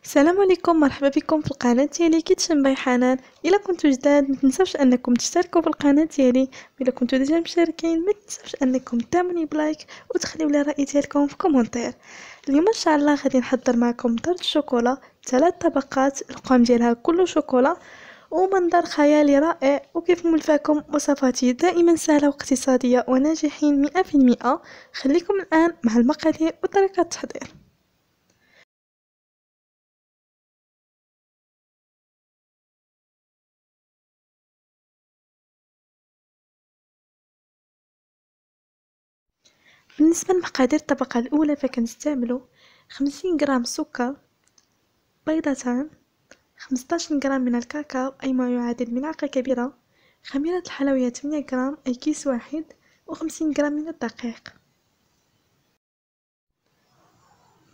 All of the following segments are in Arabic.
السلام عليكم، مرحبا بكم في القناه ديالي كيتشن باي حنان. الا كنتو جداد ما تنساوش انكم تشتركوا في القناه ديالي، الا كنتو ديجا مشاركين ما تنساوش انكم تعملوا بلايك وتخليو لي الراي ديالكم في كومونتير. اليوم ان شاء الله غادي نحضر معكم طرد الشوكولا 3 طبقات، القوام ديالها كله شوكولا ومنظر خيالي رائع. وكيف ملفاكم وصفاتي دائما سهله واقتصاديه وناجحين 100%. خليكم الان مع المقادير وطريقه التحضير. بالنسبة لمقادير الطبقة الأولى فكنستعملو 50 غرام سكر، بيضتان، 15 غرام من الكاكاو أي ما يعادل ملعقة كبيرة، خميرة الحلويات 100 غرام أي كيس واحد، و50 غرام من الدقيق.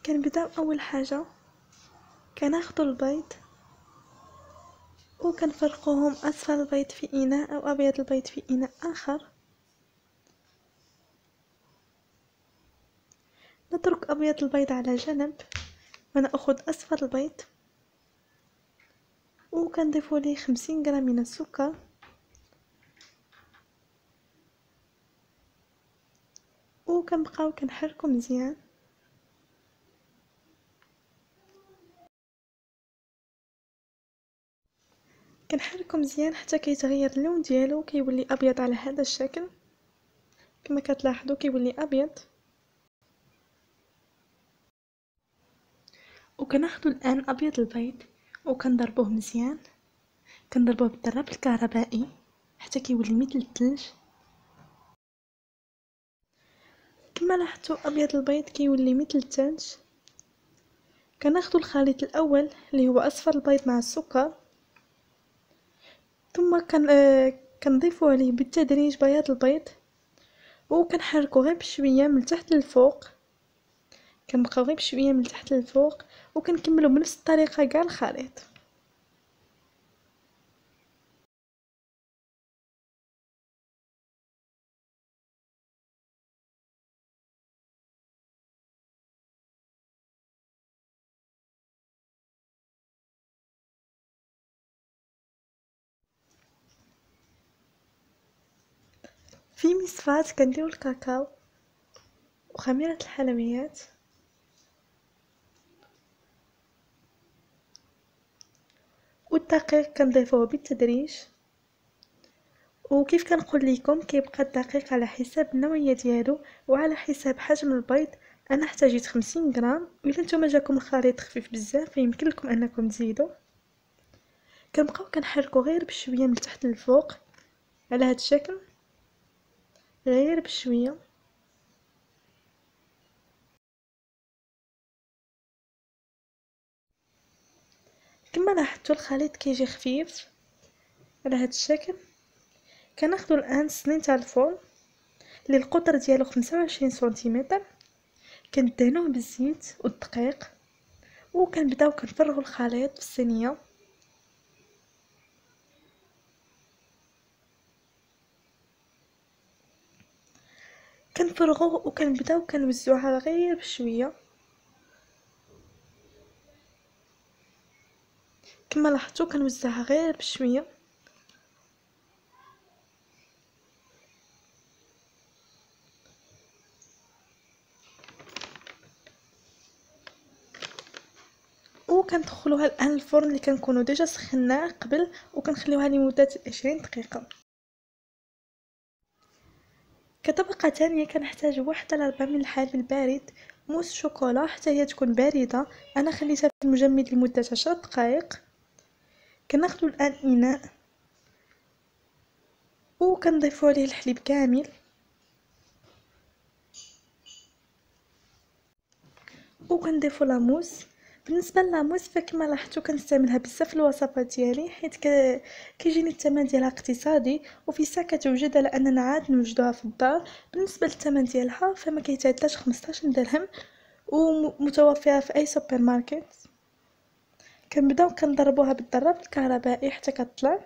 كنبداو أول حاجة كناخدو البيض وكنفرقوهم، أصفر البيض في إناء أو أبيض البيض في إناء آخر. نترك أبيض البيض على جنب ونأخذ أصفر البيض وكنضيفو ليه 50 غرام من السكر وكنبقاو كنحركو مزيان. كنحركو مزيان حتى كيتغير اللون ديالو، كيولي ابيض على هذا الشكل كما كتلاحظوا، كيولي ابيض. وكناخذوا الان ابيض البيض وكنضربوه مزيان، كنضربوه بالضرب الكهربائي حتى كيولي مثل الثلج. كما لاحظتوا ابيض البيض كيولي مثل الثلج. كناخذوا الخليط الاول اللي هو اصفر البيض مع السكر، ثم كنضيفوا عليه بالتدريج بياض البيض وكنحركو غير بشويه من تحت للفوق، كنبقاو غير بشويه من تحت للفوق وكنكملوا بنفس الطريقه كاع الخليط. في مصفاة كنديرو الكاكاو وخميرة الحلويات والدقيق كنضيفوه بالتدريج. وكيف كنقول لكم كيبقى الدقيق على حساب النوعيه ديالو وعلى حساب حجم البيض. انا احتاجيت 50 غرام، والا نتوما جاكم الخليط خفيف بزاف فيمكن لكم انكم تزيدوا. كنبقاو كنحركو غير بشويه من تحت للفوق على هذا الشكل، غير بشويه. كما لاحظتوا الخليط كيجي خفيف على هذا الشكل. كناخذوا الان الصينيه تاع الفرن اللي القطر ديالو 25 سنتيمتر، كندهنوه بالزيت والدقيق وكنبداو كنفرغوا الخليط في الصينيه. كنفرغوه وكنبداو كنوزعوها غير بشويه. كما لاحظتوا كنوزعها غير بشويه. وكندخلوها الان الفرن اللي كنكونوا ديجا سخناه قبل وكنخليوها لمده 20 دقيقه. كطبقه ثانيه كنحتاج 1/4 من الحليب البارد، موس شوكولا حتى هي تكون بارده، انا خليتها في المجمد لمده 10 دقائق. كناخذ الان اناء وكنضيفو عليه الحليب كامل وكنضيفو لاموس. بالنسبه للاموس فكما لاحظتوا كنستعملها بزاف في الوصفات ديالي حيت كيجيني الثمن ديالها اقتصادي وفي ساعه كتوجد لاننا عاد نوجدوها في الدار. بالنسبه للثمن ديالها فما كيتعداش 15 درهم ومتوفره في اي سوبر ماركت. كنبداو كنضربوها بالضرب الكهربائي حتى كطلع.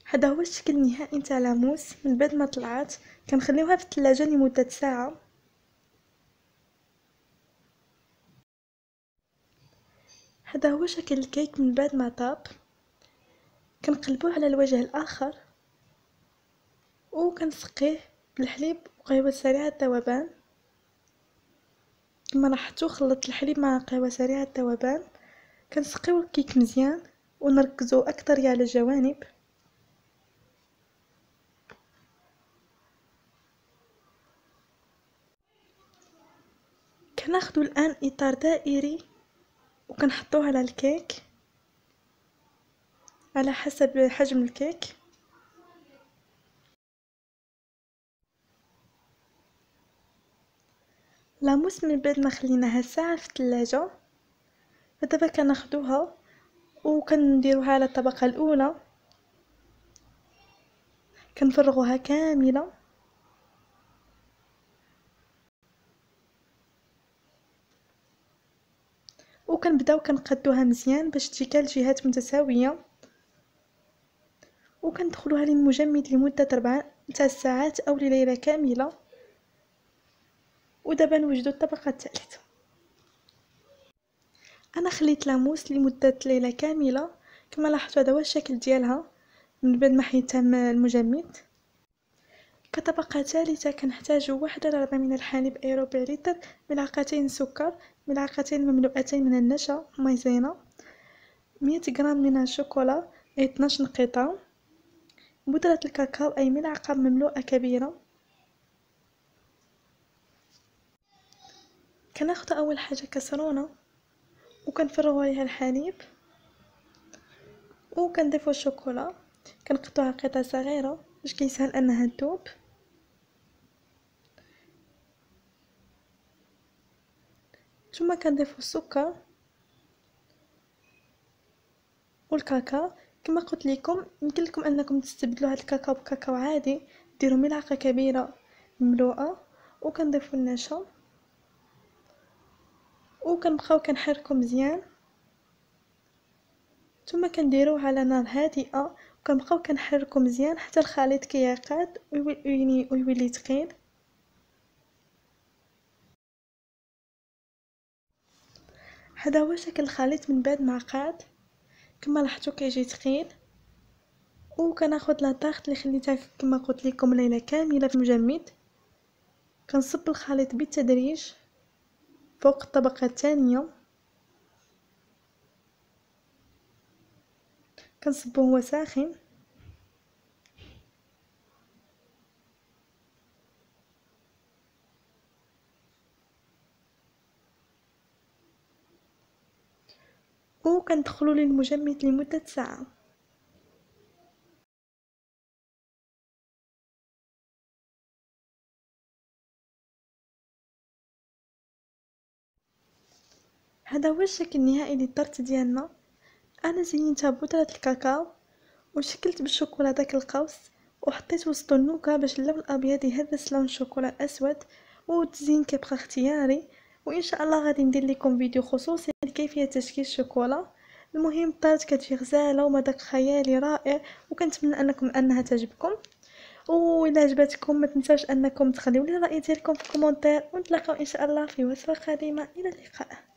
هذا هو الشكل النهائي نتاع لاموس من بعد ما طلعت. كنخليوها في الثلاجه لمده ساعه. هذا هو شكل الكيك من بعد ما طاب. كنقلبوه على الوجه الاخر وكنسقيه بالحليب وقهوه سريعه الذوبان. كما لاحظتوا خلطت الحليب مع قهوه سريعه الذوبان. كنسقيو الكيك مزيان ونركزوا اكثر على الجوانب. كناخذوا الان اطار دائري وكنحطوه على الكيك على حسب حجم الكيك. لاموس من بعد ما خليناها ساعه في الثلاجه، فدابا كناخذوها وكنديروها على الطبقه الاولى. كنفرغوها كامله وكنبداو كنقادوها مزيان باش تجي كاع الجهات متساويه، وكندخلوها للمجمد لمده 4 ساعات او لليله كامله. ودابا نوجدوا الطبقه الثالثه. انا خليت لاموس لمده ليله كامله. كما لاحظتوا هذا هو الشكل ديالها من بعد ما حيدتها من المجمد. كطبقه ثالثه كنحتاج 1 من الحليب اي ربع لتر، ملعقتين سكر، ملعقتين مملوءتين من النشا مايزينا، 100 غرام من الشوكولا اي 12 قطعه، بودرة الكاكاو اي ملعقه مملوءه كبيره. كناخذ اول حاجه كسرونه وكنفرغوا عليها الحليب وكنضيفوا الشوكولا. كنقطعها قطع صغيره باش كيسهل انها تذوب. ثم كنضيفوا السكر والكاكاو. كما قلت لكم يمكن لكم انكم تستبدلوا هذا الكاكاو بكاكاو عادي، ديروا ملعقه كبيره مملوءه وكنضيفوا النشا وكنبقاو كنحركوا مزيان. ثم كنديروه على نار هادئه وكنبقاو كنحركوا مزيان حتى الخليط كيعقد ويولي ثقيل. هذا هو شكل الخليط من بعد ما عقد. كما لاحظتوا كيجي ثقيل. وكناخذ لا طاغط اللي خليتها كما قلت لكم ليله كامله في المجمد. كنصب الخليط بالتدريج فوق الطبقه الثانيه. كنصبه هو ساخن. وكندخلوا للمجمد لمده ساعه. هذا هو الشكل النهائي للطرت ديالنا. انا زينتها بودره الكاكاو وشكلت بالشوكولا داك القوس وحطيت وسط النوكه باش اللون الابيض يهرس لون الشوكولا الاسود. والتزيين كيبقى اختياري. وان شاء الله غادي ندير لكم فيديو خصوصي لكيفيه تشكيل الشوكولا. المهم الطرت كتجي غزاله ومذاق خيالي رائع، وكنتمنى انها تعجبكم. وإلا عجبتكم ما تنساوش انكم تخليو لي الراي ديالكم في الكومونتير، ونتلاقاو ان شاء الله في وصفه قادمه. الى اللقاء.